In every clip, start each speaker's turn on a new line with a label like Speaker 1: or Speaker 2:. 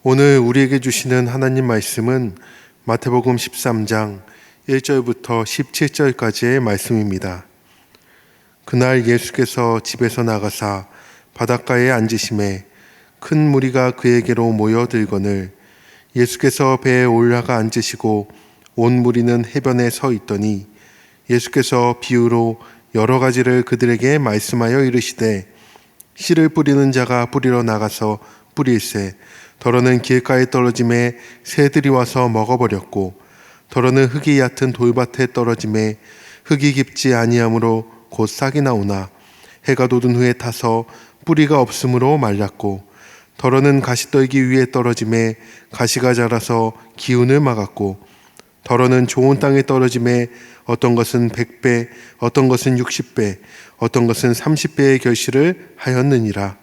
Speaker 1: 오늘 우리에게 주시는 하나님 말씀은 마태복음 13장 1절부터 17절까지의 말씀입니다. 그날 예수께서 집에서 나가사 바닷가에 앉으심에 큰 무리가 그에게로 모여들거늘 예수께서 배에 올라가 앉으시고 온 무리는 해변에 서 있더니 예수께서 비유로 여러 가지를 그들에게 말씀하여 이르시되 씨를 뿌리는 자가 뿌리러 나가서 뿌릴새 더러는 길가에 떨어짐에 새들이 와서 먹어버렸고 더러는 흙이 얕은 돌밭에 떨어짐에 흙이 깊지 아니하므로 곧 싹이 나오나 해가 돋은 후에 타서 뿌리가 없으므로 말랐고 더러는 가시떨기 위에 떨어짐에 가시가 자라서 기운을 막았고 더러는 좋은 땅에 떨어짐에 어떤 것은 100배 어떤 것은 60배 어떤 것은 30배의 결실을 하였느니라.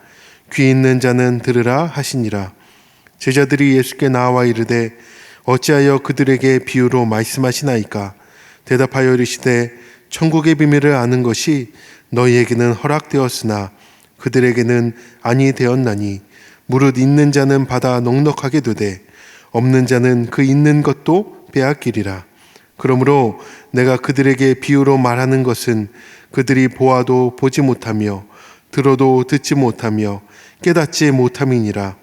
Speaker 1: 귀 있는 자는 들으라 하시니라. 제자들이 예수께 나와 이르되 어찌하여 그들에게 비유로 말씀하시나이까? 대답하여 이르시되 천국의 비밀을 아는 것이 너희에게는 허락되었으나 그들에게는 아니 되었나니 무릇 있는 자는 받아 넉넉하게 되되 없는 자는 그 있는 것도 빼앗기리라. 그러므로 내가 그들에게 비유로 말하는 것은 그들이 보아도 보지 못하며 들어도 듣지 못하며 깨닫지 못함이니라.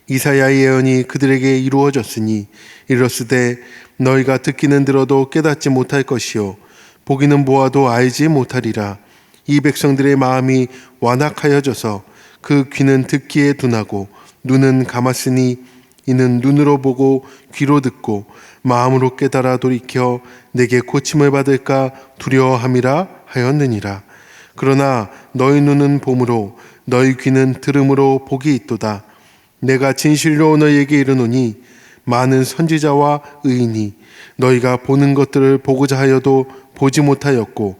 Speaker 1: 이사야의 예언이 그들에게 이루어졌으니 이르렀으되 너희가 듣기는 들어도 깨닫지 못할 것이요 보기는 보아도 알지 못하리라. 이 백성들의 마음이 완악하여져서 그 귀는 듣기에 둔하고 눈은 감았으니 이는 눈으로 보고 귀로 듣고 마음으로 깨달아 돌이켜 내게 고침을 받을까 두려워함이라 하였느니라. 그러나 너희 눈은 봄으로 너희 귀는 들음으로 복이 있도다. 내가 진실로 너희에게 이르노니 많은 선지자와 의인이 너희가 보는 것들을 보고자 하여도 보지 못하였고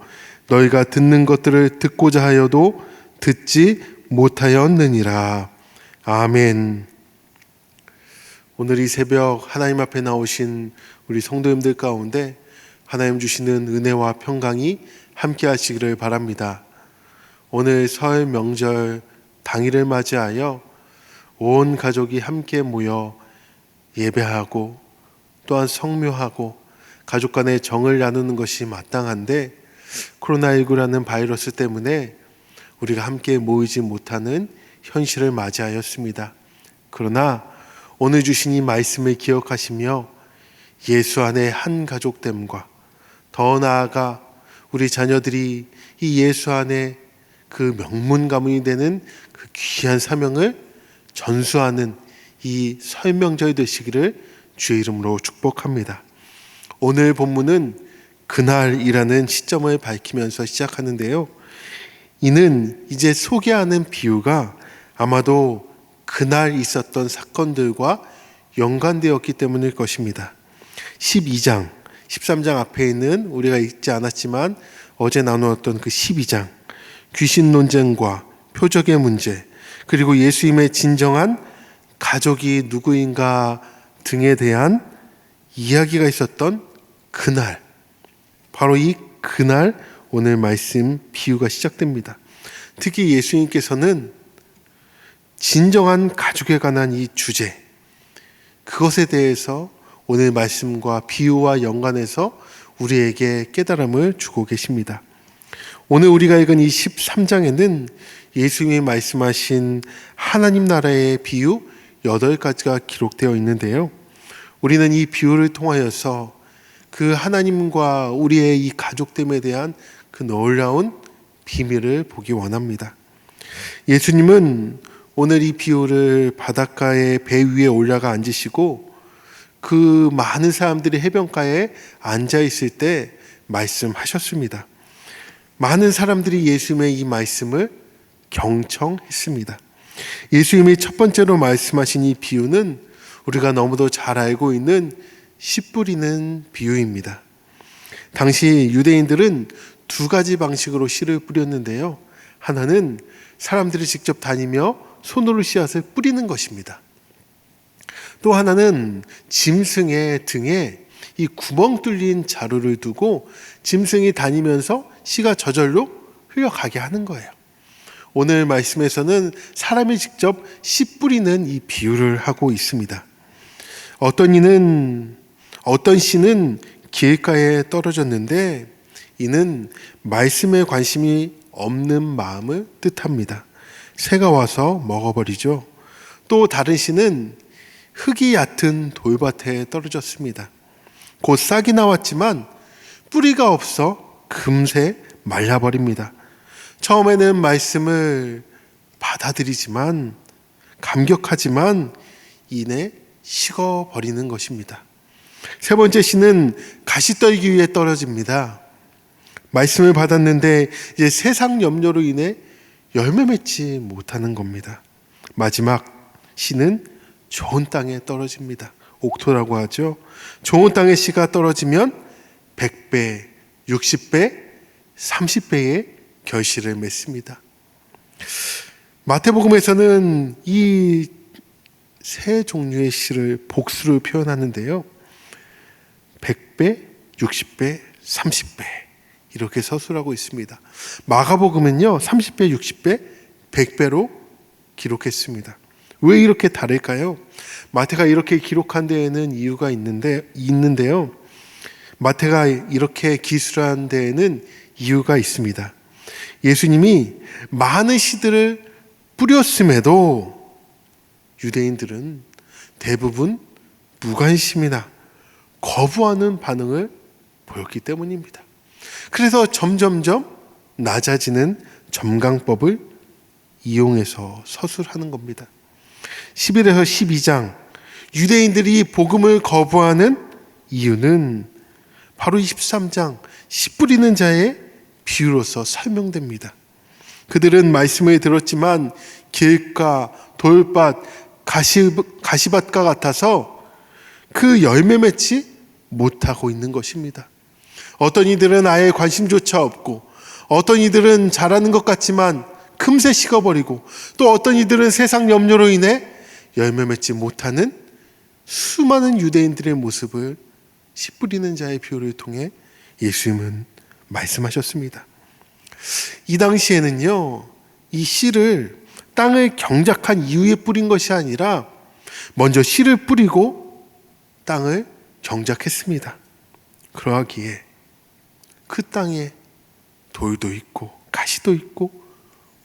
Speaker 1: 너희가 듣는 것들을 듣고자 하여도 듣지 못하였느니라. 아멘. 오늘 이 새벽 하나님 앞에 나오신 우리 성도님들 가운데 하나님 주시는 은혜와 평강이 함께 하시기를 바랍니다. 오늘 설 명절 당일을 맞이하여 온 가족이 함께 모여 예배하고 또한 성묘하고 가족 간의 정을 나누는 것이 마땅한데 코로나19라는 바이러스 때문에 우리가 함께 모이지 못하는 현실을 맞이하였습니다. 그러나 오늘 주신 이 말씀을 기억하시며 예수 안에 한 가족됨과 더 나아가 우리 자녀들이 이 예수 안에 그 명문 가문이 되는 그 귀한 사명을 전수하는 이 설명절 되시기를 주의 이름으로 축복합니다. 오늘 본문은 그날이라는 시점을 밝히면서 시작하는데요. 이는 이제 소개하는 비유가 아마도 그날 있었던 사건들과 연관되었기 때문일 것입니다. 12장, 13장 앞에 있는 우리가 읽지 않았지만 어제 나누었던 그 12장, 귀신 논쟁과 표적의 문제, 그리고 예수님의 진정한 가족이 누구인가 등에 대한 이야기가 있었던 그날, 바로 이 그날 오늘 말씀 비유가 시작됩니다. 특히 예수님께서는 진정한 가족에 관한 이 주제, 그것에 대해서 오늘 말씀과 비유와 연관해서 우리에게 깨달음을 주고 계십니다. 오늘 우리가 읽은 이 13장에는 예수님이 말씀하신 하나님 나라의 비유 8가지가 기록되어 있는데요. 우리는 이 비유를 통하여서 그 하나님과 우리의 이 가족됨에 대한 그 놀라운 비밀을 보기 원합니다. 예수님은 오늘 이 비유를 바닷가에 배 위에 올라가 앉으시고 그 많은 사람들이 해변가에 앉아 있을 때 말씀하셨습니다. 많은 사람들이 예수님의 이 말씀을 경청했습니다. 예수님이 첫 번째로 말씀하신 이 비유는 우리가 너무도 잘 알고 있는 씨 뿌리는 비유입니다. 당시 유대인들은 2가지 방식으로 씨를 뿌렸는데요. 하나는 사람들이 직접 다니며 손으로 씨앗을 뿌리는 것입니다. 또 하나는 짐승의 등에 이 구멍 뚫린 자루를 두고 짐승이 다니면서 씨가 저절로 흘러가게 하는 거예요. 오늘 말씀에서는 사람이 직접 씨 뿌리는 이 비유를 하고 있습니다. 어떤 씨는 길가에 떨어졌는데 이는 말씀에 관심이 없는 마음을 뜻합니다. 새가 와서 먹어버리죠. 또 다른 씨는 흙이 얕은 돌밭에 떨어졌습니다. 곧 싹이 나왔지만 뿌리가 없어 금세 말라버립니다. 처음에는 말씀을 받아들이지만 감격하지만 이내 식어버리는 것입니다. 세 번째 씨는 가시떨기 위에 떨어집니다. 말씀을 받았는데 이제 세상 염려로 인해 열매 맺지 못하는 겁니다. 마지막 씨는 좋은 땅에 떨어집니다. 옥토라고 하죠. 좋은 땅에 씨가 떨어지면 100배, 60배, 30배의 결실을 맺습니다. 마태복음에서는 이 세 종류의 씨를 복수를 표현하는데요. 100배, 60배, 30배 이렇게 서술하고 있습니다. 마가복음은요 30배, 60배, 100배로 기록했습니다. 왜 이렇게 다를까요? 마태가 이렇게 기록한 데에는 이유가 있는데요. 마태가 이렇게 기술한 데에는 이유가 있습니다. 예수님이 많은 씨들을 뿌렸음에도 유대인들은 대부분 무관심이나 거부하는 반응을 보였기 때문입니다. 그래서 점점점 낮아지는 점강법을 이용해서 서술하는 겁니다. 11에서 12장 유대인들이 복음을 거부하는 이유는 바로 23장 씨 뿌리는 자의 비유로서 설명됩니다. 그들은 말씀을 들었지만 길가, 돌밭, 가시밭과 같아서 그 열매 맺지 못하고 있는 것입니다. 어떤 이들은 아예 관심조차 없고 어떤 이들은 잘하는 것 같지만 금세 식어버리고 또 어떤 이들은 세상 염려로 인해 열매 맺지 못하는 수많은 유대인들의 모습을 씨 뿌리는 자의 비유를 통해 예수님은 말씀하셨습니다. 이 당시에는요, 이 씨를 땅을 경작한 이후에 뿌린 것이 아니라 먼저 씨를 뿌리고 땅을 경작했습니다. 그러하기에 그 땅에 돌도 있고 가시도 있고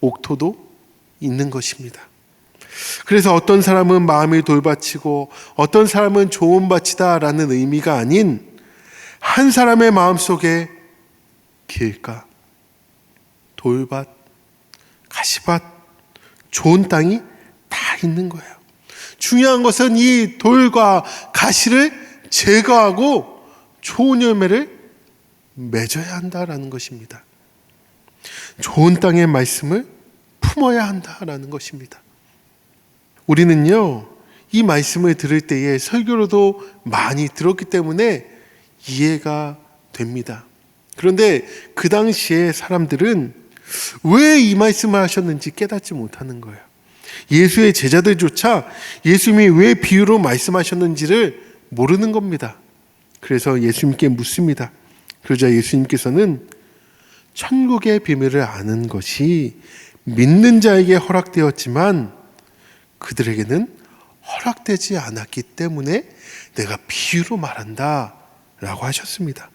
Speaker 1: 옥토도 있는 것입니다. 그래서 어떤 사람은 마음이 돌밭이고 어떤 사람은 좋은 밭이다 라는 의미가 아닌 한 사람의 마음속에 길가, 돌밭, 가시밭, 좋은 땅이 다 있는 거예요. 중요한 것은 이 돌과 가시를 제거하고 좋은 열매를 맺어야 한다라는 것입니다. 좋은 땅의 말씀을 품어야 한다라는 것입니다. 우리는요, 이 말씀을 들을 때에 설교로도 많이 들었기 때문에 이해가 됩니다. 그런데 그 당시에 사람들은 왜 이 말씀을 하셨는지 깨닫지 못하는 거예요. 예수의 제자들조차 예수님이 왜 비유로 말씀하셨는지를 모르는 겁니다. 그래서 예수님께 묻습니다. 그러자 예수님께서는 천국의 비밀을 아는 것이 믿는 자에게 허락되었지만 그들에게는 허락되지 않았기 때문에 내가 비유로 말한다 라고 하셨습니다.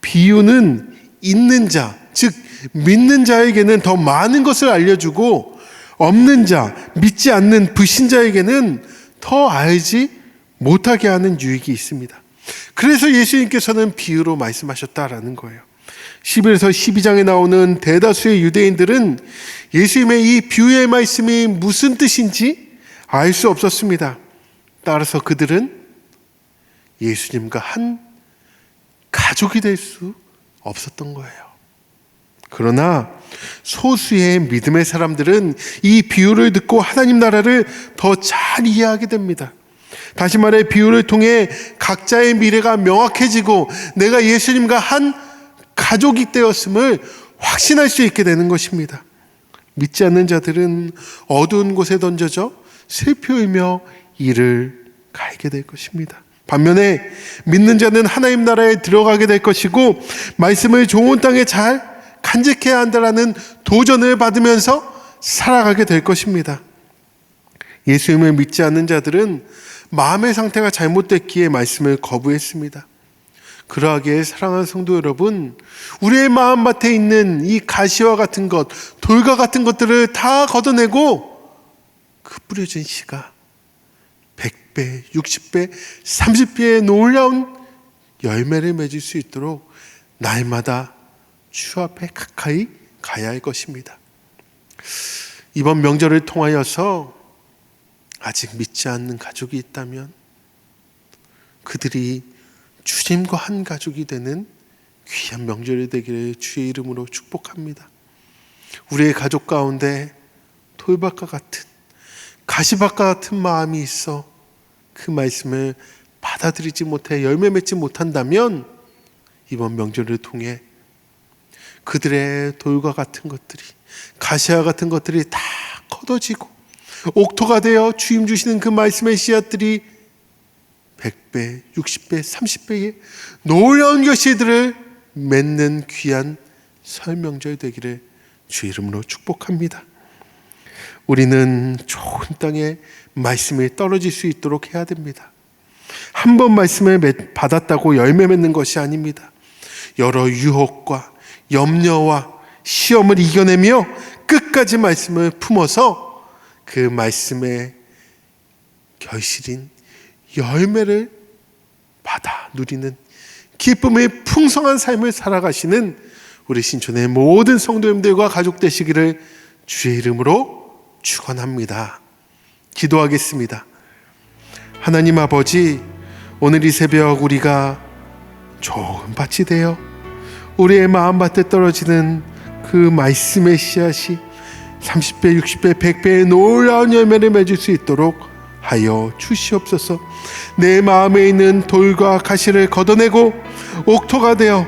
Speaker 1: 비유는 있는 자, 즉 믿는 자에게는 더 많은 것을 알려주고 없는 자, 믿지 않는 불신자에게는 더 알지 못하게 하는 유익이 있습니다. 그래서 예수님께서는 비유로 말씀하셨다라는 거예요. 11에서 12장에 나오는 대다수의 유대인들은 예수님의 이 비유의 말씀이 무슨 뜻인지 알 수 없었습니다. 따라서 그들은 예수님과 한 가족이 될 수 없었던 거예요. 그러나 소수의 믿음의 사람들은 이 비유를 듣고 하나님 나라를 더 잘 이해하게 됩니다. 다시 말해 비유를 통해 각자의 미래가 명확해지고 내가 예수님과 한 가족이 되었음을 확신할 수 있게 되는 것입니다. 믿지 않는 자들은 어두운 곳에 던져져 슬피 울며 이를 갈게 될 것입니다. 반면에 믿는 자는 하나님 나라에 들어가게 될 것이고 말씀을 좋은 땅에 잘 간직해야 한다라는 도전을 받으면서 살아가게 될 것입니다. 예수님을 믿지 않는 자들은 마음의 상태가 잘못됐기에 말씀을 거부했습니다. 그러하기에 사랑하는 성도 여러분, 우리의 마음밭에 있는 이 가시와 같은 것, 돌과 같은 것들을 다 걷어내고 그 뿌려진 씨가 100배, 60배, 30배의 놀라운 열매를 맺을 수 있도록 날마다 주 앞에 가까이 가야 할 것입니다. 이번 명절을 통하여서 아직 믿지 않는 가족이 있다면 그들이 주님과 한 가족이 되는 귀한 명절이 되기를 주의 이름으로 축복합니다. 우리의 가족 가운데 돌밭과 같은, 가시밭과 같은 마음이 있어 그 말씀을 받아들이지 못해 열매 맺지 못한다면 이번 명절을 통해 그들의 돌과 같은 것들이, 가시와 같은 것들이 다 걷어지고 옥토가 되어 주님 주시는 그 말씀의 씨앗들이 100배, 60배, 30배의 놀라운 결실들을 맺는 귀한 설 명절 되기를 주 이름으로 축복합니다. 우리는 좋은 땅에 말씀이 떨어질 수 있도록 해야 됩니다. 한 번 말씀을 받았다고 열매 맺는 것이 아닙니다. 여러 유혹과 염려와 시험을 이겨내며 끝까지 말씀을 품어서 그 말씀의 결실인 열매를 받아 누리는 기쁨의 풍성한 삶을 살아가시는 우리 신촌의 모든 성도님들과 가족 되시기를 주의 이름으로 축원합니다. 기도하겠습니다. 하나님 아버지, 오늘 이 새벽 우리가 좋은 밭이 되어 우리의 마음밭에 떨어지는 그 말씀의 씨앗이 30배, 60배, 100배의 놀라운 열매를 맺을 수 있도록 하여 주시옵소서. 내 마음에 있는 돌과 가시를 걷어내고 옥토가 되어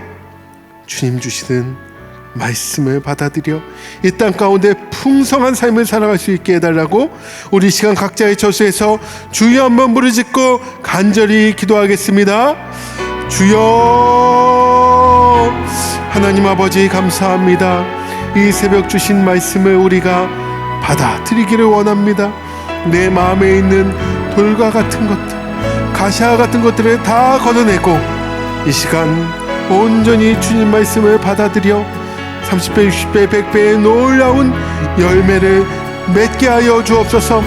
Speaker 1: 주님 주시는 말씀을 받아들여 이 땅 가운데 풍성한 삶을 살아갈 수 있게 해달라고 우리 시간 각자의 처소에서 주여 한번 부르짖고 간절히 기도하겠습니다. 주여. 하나님 아버지 감사합니다. 이 새벽 주신 말씀을 우리가 받아들이기를 원합니다. 내 마음에 있는 돌과 같은 것들, 가시와 같은 것들을 다 걷어내고 이 시간 온전히 주님 말씀을 받아들여 30배, 60배, 100배의 놀라운 열매를 맺게 하여 주옵소서.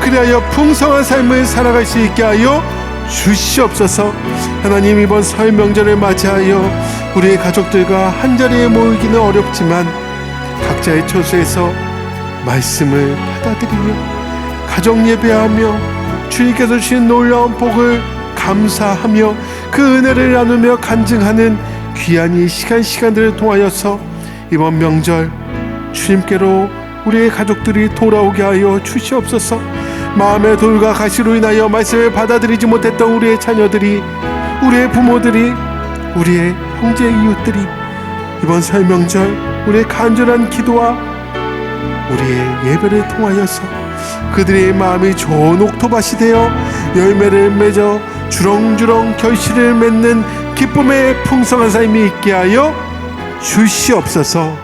Speaker 1: 그리하여 풍성한 삶을 살아갈 수 있게 하여 주시옵소서. 하나님, 이번 설 명절을 맞이하여 우리의 가족들과 한자리에 모이기는 어렵지만 각자의 처소에서 말씀을 받아들이며 가정 예배하며 주님께서 주신 놀라운 복을 감사하며 그 은혜를 나누며 간증하는 귀한 이 시간들을 통하여서 이번 명절 주님께로 우리의 가족들이 돌아오게 하여 주시옵소서. 마음의 돌과 가시로 인하여 말씀을 받아들이지 못했던 우리의 자녀들이, 우리의 부모들이, 우리의 형제 이웃들이 이번 설 명절 우리의 간절한 기도와 우리의 예배를 통하여서 그들의 마음이 좋은 옥토밭이 되어 열매를 맺어 주렁주렁 결실을 맺는 기쁨의 풍성한 삶이 있게 하여 주시옵소서.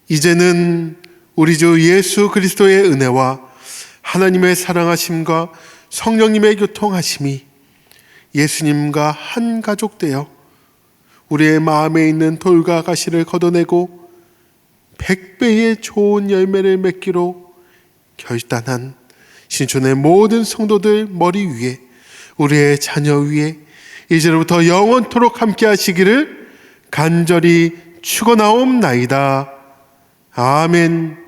Speaker 1: 이제는 우리 주 예수 그리스도의 은혜와 하나님의 사랑하심과 성령님의 교통하심이 예수님과 한 가족 되어 우리의 마음에 있는 돌과 가시를 걷어내고 100배의 좋은 열매를 맺기로 결단한 신촌의 모든 성도들 머리 위에, 우리의 자녀 위에 이제로부터 영원토록 함께 하시기를 간절히 축원하옵나이다. 아멘.